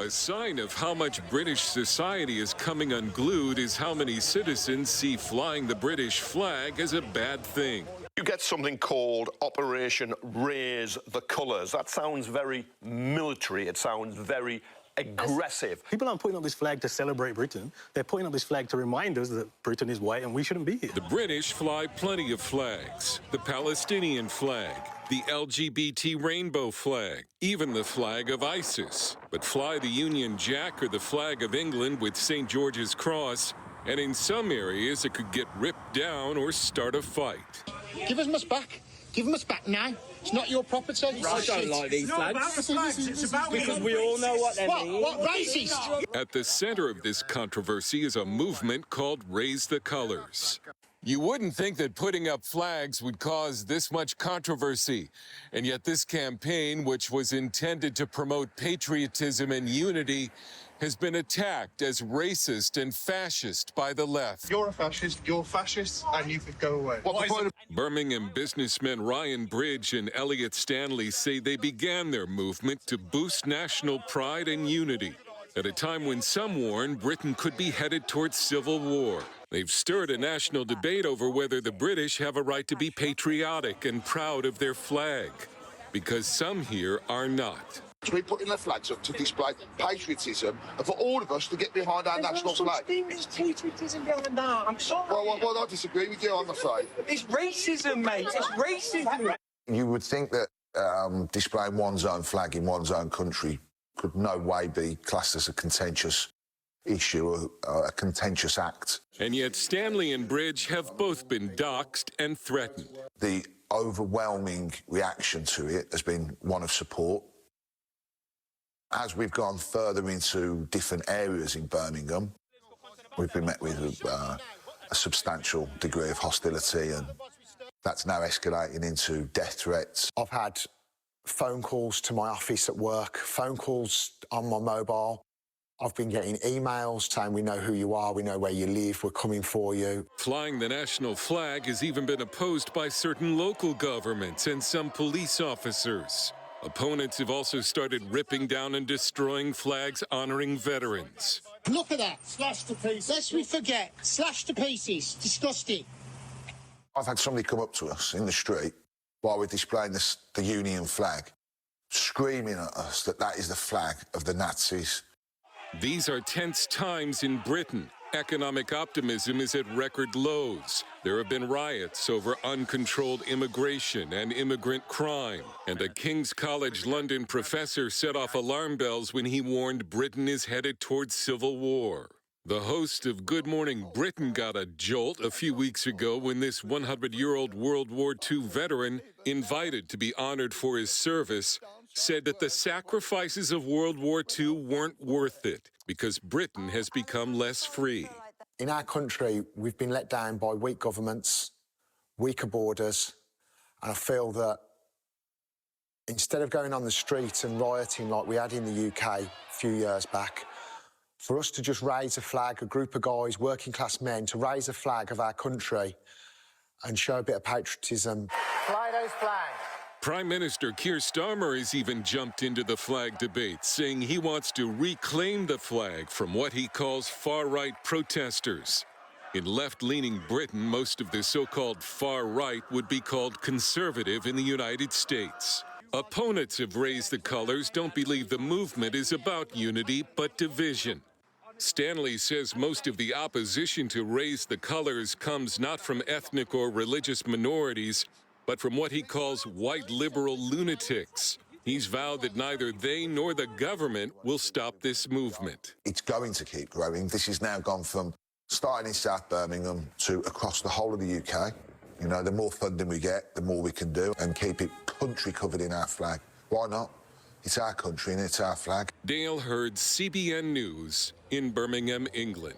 A sign of how much British society is coming unglued is how many citizens see flying the British flag as a bad thing. You get something called Operation Raise the Colours. That sounds very military. It sounds very aggressive. People aren't putting up this flag to celebrate Britain. They're putting up this flag to remind us that Britain is white and we shouldn't be here. The British fly plenty of flags. The Palestinian flag, the LGBT rainbow flag, even the flag of ISIS. But fly the Union Jack or the flag of England with St. George's Cross, and in some areas it could get ripped down or start a fight. Give us back. Give them us back now. It's not your property. I don't like these flags. It's about because we all know what they mean. What racist? At the center of this controversy is a movement called Raise the Colours. You wouldn't think that putting up flags would cause this much controversy, and yet this campaign, which was intended to promote patriotism and unity, has been attacked as racist and fascist by the left. You're a fascist, and you could go away. Birmingham businessmen Ryan Bridge and Elliot Stanley say they began their movement to boost national pride and unity at a time when some warned Britain could be headed towards civil war. They've stirred a national debate over whether the British have a right to be patriotic and proud of their flag, because some here are not. We're putting the flags up to display patriotism and for all of us to get behind our national flag. There's patriotism behind that. I'm sorry. Well, I disagree with you, I'm afraid. It's racism, mate. It's racism. You would think that displaying one's own flag in one's own country could no way be classed as a contentious issue, a contentious act. And yet Stanley and Bridge have both been doxxed and threatened. The overwhelming reaction to it has been one of support. As we've gone further into different areas in Birmingham, we've been met with a substantial degree of hostility, and that's now escalating into death threats. I've had phone calls to my office at work, phone calls on my mobile. I've been getting emails saying, we know who you are, we know where you live, we're coming for you. Flying the national flag has even been opposed by certain local governments and some police officers. Opponents have also started ripping down and destroying flags honoring veterans. Look at that. Slashed to pieces. Lest we forget. Slashed to pieces. Disgusting. I've had somebody come up to us in the street while we're displaying the Union flag, screaming at us that that is the flag of the Nazis. These are tense times in Britain. Economic optimism is at record lows. There have been riots over uncontrolled immigration and immigrant crime. And a King's College London professor set off alarm bells when he warned Britain is headed towards civil war. The host of Good Morning Britain got a jolt a few weeks ago when this 100-year-old World War II veteran, invited to be honored for his service, said that the sacrifices of World War II weren't worth it because Britain has become less free. In our country, we've been let down by weak governments, weaker borders, and I feel that instead of going on the streets and rioting like we had in the UK a few years back, for us to just raise a flag, a group of guys, working-class men, to raise a flag of our country and show a bit of patriotism. Fly those flags. Prime Minister Keir Starmer has even jumped into the flag debate, saying he wants to reclaim the flag from what he calls far-right protesters. In left-leaning Britain, most of the so-called far-right would be called conservative in the United States. Opponents of Raise the Colours don't believe the movement is about unity, but division. Stanley says most of the opposition to Raise the Colours comes not from ethnic or religious minorities, but from what he calls white liberal lunatics. He's vowed that neither they nor the government will stop this movement. It's going to keep growing. This has now gone from starting in South Birmingham to across the whole of the UK. You know, the more funding we get, the more we can do and keep it country covered in our flag. Why not? It's our country and it's our flag. Dale Hurd, CBN News in Birmingham, England.